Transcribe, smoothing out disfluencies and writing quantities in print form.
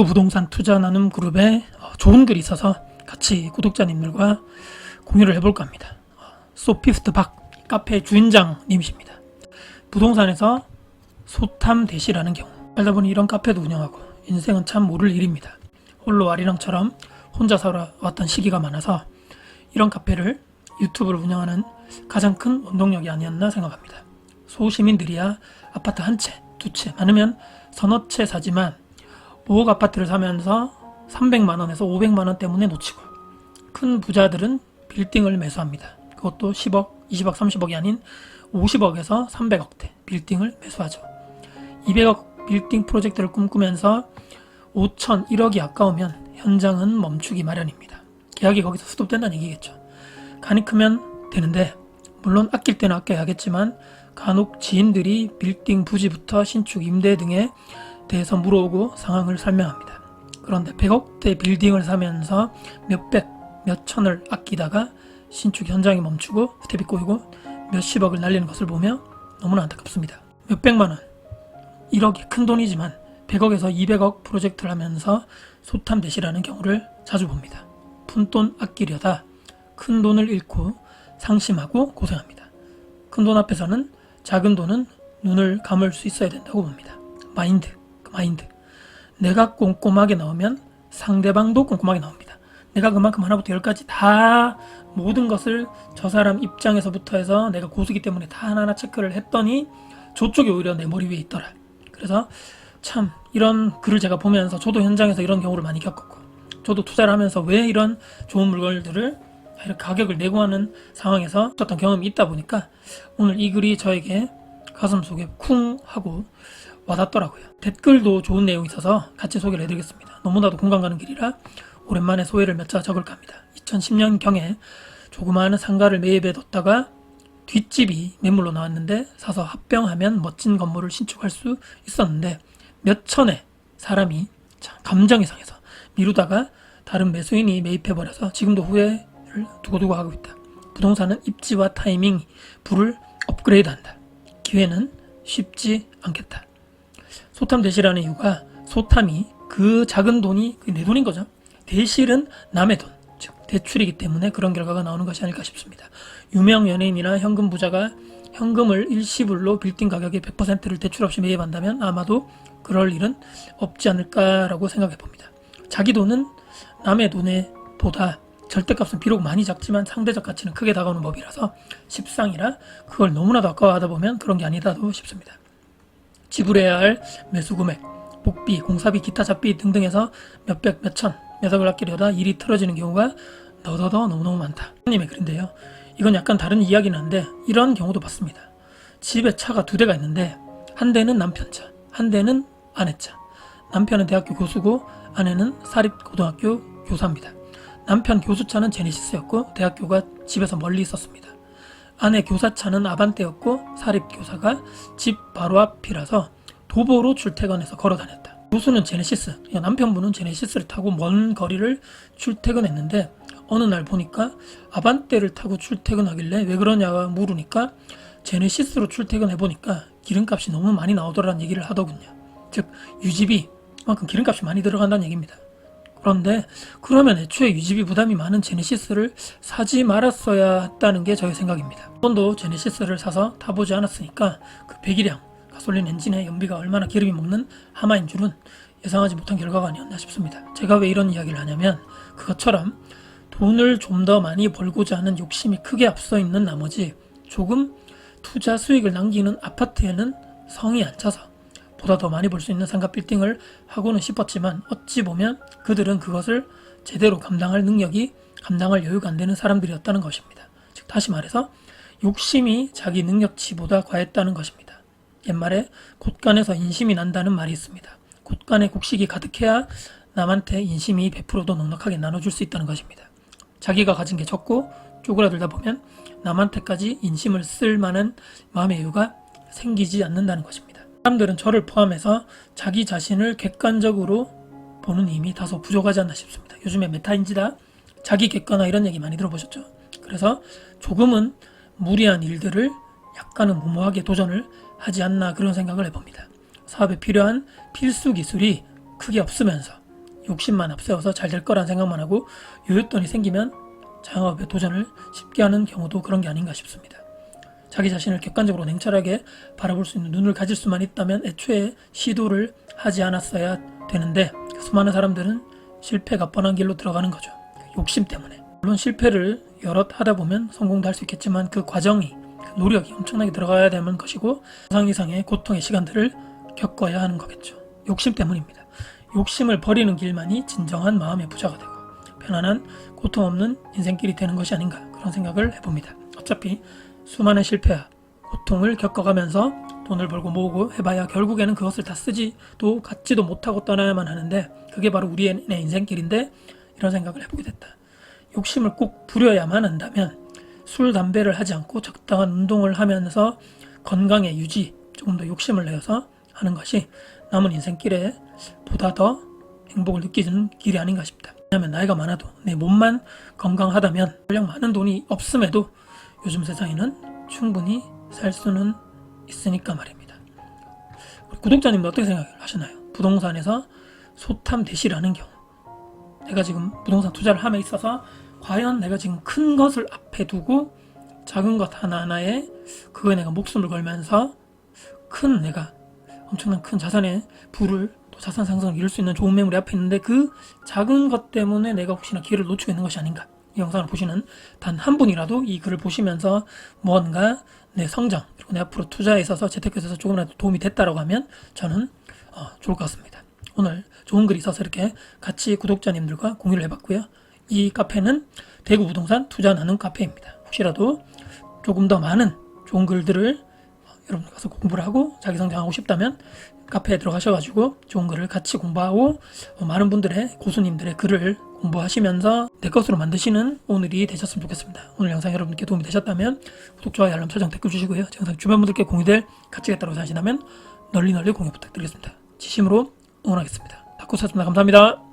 부동산 투자 나눔 그룹에 좋은 글이 있어서 같이 구독자님들과 공유를 해볼까 합니다. 소피스트 박 카페 주인장님이십니다. 부동산에서 소탐대시라는 경우, 살다 보니 이런 카페도 운영하고 인생은 참 모를 일입니다. 홀로 아리랑처럼 혼자 살아왔던 시기가 많아서 이런 카페를 유튜브를 운영하는 가장 큰 원동력이 아니었나 생각합니다. 소시민들이야 아파트 한 채, 두 채, 많으면 서너 채 사지만 5억 아파트를 사면서 300만원에서 500만원 때문에 놓치고, 큰 부자들은 빌딩을 매수합니다. 그것도 10억, 20억, 30억이 아닌 50억에서 300억대 빌딩을 매수하죠. 200억 빌딩 프로젝트를 꿈꾸면서 5천, 1억이 아까우면 현장은 멈추기 마련입니다. 계약이 거기서 스톱된다는 얘기겠죠. 간이 크면 되는데, 물론 아낄 때는 아껴야겠지만 간혹 지인들이 빌딩 부지부터 신축, 임대 등에 대해서 물어오고 상황을 설명합니다. 그런데 100억대 빌딩을 사면서 몇백, 몇천을 아끼다가 신축 현장이 멈추고 스텝이 꼬이고 몇십억을 날리는 것을 보며 너무나 안타깝습니다. 몇백만원, 1억이 큰 돈이지만 100억에서 200억 프로젝트를 하면서 소탐대시라는 경우를 자주 봅니다. 푼돈 아끼려다 큰 돈을 잃고 상심하고 고생합니다. 큰 돈 앞에서는 작은 돈은 눈을 감을 수 있어야 된다고 봅니다. 마인드. 내가 꼼꼼하게 나오면 상대방도 꼼꼼하게 나옵니다. 내가 그만큼 하나부터 열까지 다 모든 것을 저 사람 입장에서부터 해서 내가 고수기 때문에 다 하나하나 체크를 했더니 저쪽이 오히려 내 머리 위에 있더라. 그래서 참 이런 글을 제가 보면서 저도 현장에서 이런 경우를 많이 겪었고, 저도 투자를 하면서 왜 이런 좋은 물건들을 이렇게 가격을 내고 하는 상황에서 어떤 경험이 있다 보니까 오늘 이 글이 저에게 가슴속에 쿵 하고 와닿더라고요. 댓글도 좋은 내용이 있어서 같이 소개를 해드리겠습니다. 너무나도 공감 가는 글이라 오랜만에 소회를 몇 자 적을까 합니다. 2010년경에 조그마한 상가를 매입해뒀다가 뒷집이 매물로 나왔는데 사서 합병하면 멋진 건물을 신축할 수 있었는데 몇천의 사람이 감정이 상해서 미루다가 다른 매수인이 매입해버려서 지금도 후회를 두고두고 하고 있다. 부동산은 입지와 타이밍, 불을 업그레이드한다. 기회는 쉽지 않겠다. 소탐대시라는 이유가, 소탐이 그 작은 돈이 내 돈인 거죠. 대실은 남의 돈, 즉 대출이기 때문에 그런 결과가 나오는 것이 아닐까 싶습니다. 유명 연예인이나 현금 부자가 현금을 일시불로 빌딩 가격의 100%를 대출 없이 매입한다면 아마도 그럴 일은 없지 않을까라고 생각해 봅니다. 자기 돈은 남의 돈에 보다 절대값은 비록 많이 작지만 상대적 가치는 크게 다가오는 법이라서 십상이라 그걸 너무나도 아까워하다 보면 그런 게 아니다도 싶습니다. 지불해야 할 매수 금액, 복비, 공사비, 기타 잡비 등등해서 몇백, 몇천, 몇억을 아끼려다 일이 틀어지는 경우가 너더더 너무너무 많다. 님의 글인데요. 이건 약간 다른 이야기는 한데 이런 경우도 봤습니다. 집에 차가 두 대가 있는데 한 대는 남편 차, 한 대는 아내 차. 남편은 대학교 교수고 아내는 사립고등학교 교사입니다. 남편 교수차는 제네시스였고 대학교가 집에서 멀리 있었습니다. 아내 교사차는 아반떼였고 사립교사가 집 바로 앞이라서 도보로 출퇴근해서 걸어 다녔다. 교수는 제네시스, 남편분은 제네시스를 타고 먼 거리를 출퇴근했는데 어느 날 보니까 아반떼를 타고 출퇴근하길래 왜 그러냐고 물으니까 제네시스로 출퇴근해보니까 기름값이 너무 많이 나오더라는 얘기를 하더군요. 즉 유지비, 그만큼 기름값이 많이 들어간다는 얘기입니다. 그런데 그러면 애초에 유지비 부담이 많은 제네시스를 사지 말았어야 했다는 게 저의 생각입니다. 한 번도 제네시스를 사서 타보지 않았으니까 그 배기량, 가솔린 엔진의 연비가 얼마나 기름이 먹는 하마인 줄은 예상하지 못한 결과가 아니었나 싶습니다. 제가 왜 이런 이야기를 하냐면 그것처럼 돈을 좀 더 많이 벌고자 하는 욕심이 크게 앞서 있는 나머지 조금 투자 수익을 남기는 아파트에는 성이 안 차서 보다 더 많이 벌 수 있는 상가 빌딩을 하고는 싶었지만 어찌 보면 그들은 그것을 제대로 감당할 여유가 안 되는 사람들이었다는 것입니다. 즉 다시 말해서 욕심이 자기 능력치보다 과했다는 것입니다. 옛말에 곳간에서 인심이 난다는 말이 있습니다. 곳간에 곡식이 가득해야 남한테 인심이 100%도 넉넉하게 나눠줄 수 있다는 것입니다. 자기가 가진 게 적고 쪼그라들다 보면 남한테까지 인심을 쓸 만한 마음의 여유가 생기지 않는다는 것입니다. 사람들은 저를 포함해서 자기 자신을 객관적으로 보는 힘이 다소 부족하지 않나 싶습니다. 요즘에 메타인지다, 자기 객관화 이런 얘기 많이 들어보셨죠? 그래서 조금은 무리한 일들을 약간은 무모하게 도전을 하지 않나 그런 생각을 해봅니다. 사업에 필요한 필수 기술이 크게 없으면서 욕심만 앞세워서 잘 될 거란 생각만 하고 여윳돈이 생기면 자영업에 도전을 쉽게 하는 경우도 그런 게 아닌가 싶습니다. 자기 자신을 객관적으로 냉철하게 바라볼 수 있는 눈을 가질 수만 있다면 애초에 시도를 하지 않았어야 되는데 수많은 사람들은 실패가 뻔한 길로 들어가는 거죠. 욕심 때문에. 물론 실패를 여럿 하다 보면 성공도 할 수 있겠지만 그 과정이, 그 노력이 엄청나게 들어가야 되는 것이고 상상 이상의 고통의 시간들을 겪어야 하는 거겠죠. 욕심 때문입니다. 욕심을 버리는 길만이 진정한 마음의 부자가 되고 편안한 고통 없는 인생길이 되는 것이 아닌가 그런 생각을 해봅니다. 어차피 수많은 실패와 고통을 겪어가면서 돈을 벌고 모으고 해봐야 결국에는 그것을 다 쓰지도 갖지도 못하고 떠나야만 하는데 그게 바로 우리의 인생길인데 이런 생각을 해보게 됐다. 욕심을 꼭 부려야만 한다면 술, 담배를 하지 않고 적당한 운동을 하면서 건강의 유지, 조금 더 욕심을 내어서 하는 것이 남은 인생길에 보다 더 행복을 느끼는 길이 아닌가 싶다. 왜냐하면 나이가 많아도 내 몸만 건강하다면 물론 많은 돈이 없음에도 요즘 세상에는 충분히 살 수는 있으니까 말입니다. 우리 구독자님도 어떻게 생각하시나요? 부동산에서 소탐대실하는 경우 내가 지금 부동산 투자를 함에 있어서 과연 내가 지금 큰 것을 앞에 두고 작은 것 하나하나에 그거에 내가 목숨을 걸면서 내가 엄청난 큰 자산의 부를 또 자산 상승을 이룰 수 있는 좋은 매물이 앞에 있는데 그 작은 것 때문에 내가 혹시나 기회를 놓치고 있는 것이 아닌가. 이 영상을 보시는 단 한 분이라도 이 글을 보시면서 뭔가 내 성장 그리고 내 앞으로 투자에 있어서 재테크에 있어서 조금이라도 도움이 됐다라고 하면 저는 좋을 것 같습니다. 오늘 좋은 글이 있어서 이렇게 같이 구독자님들과 공유를 해봤고요. 이 카페는 대구 부동산 투자 나눔 카페입니다. 혹시라도 조금 더 많은 좋은 글들을 여러분 가서 공부를 하고 자기 성장하고 싶다면 카페에 들어가셔가지고 좋은 글을 같이 공부하고 많은 분들의 고수님들의 글을 공부하시면서 내 것으로 만드시는 오늘이 되셨으면 좋겠습니다. 오늘 영상 여러분께 도움이 되셨다면 구독, 좋아요, 알람 설정, 댓글 주시고요. 제 영상 주변 분들께 공유될 가치가 있다고 생각하신다면 널리 공유 부탁드리겠습니다. 진심으로 응원하겠습니다. 닥코스였습니다. 감사합니다.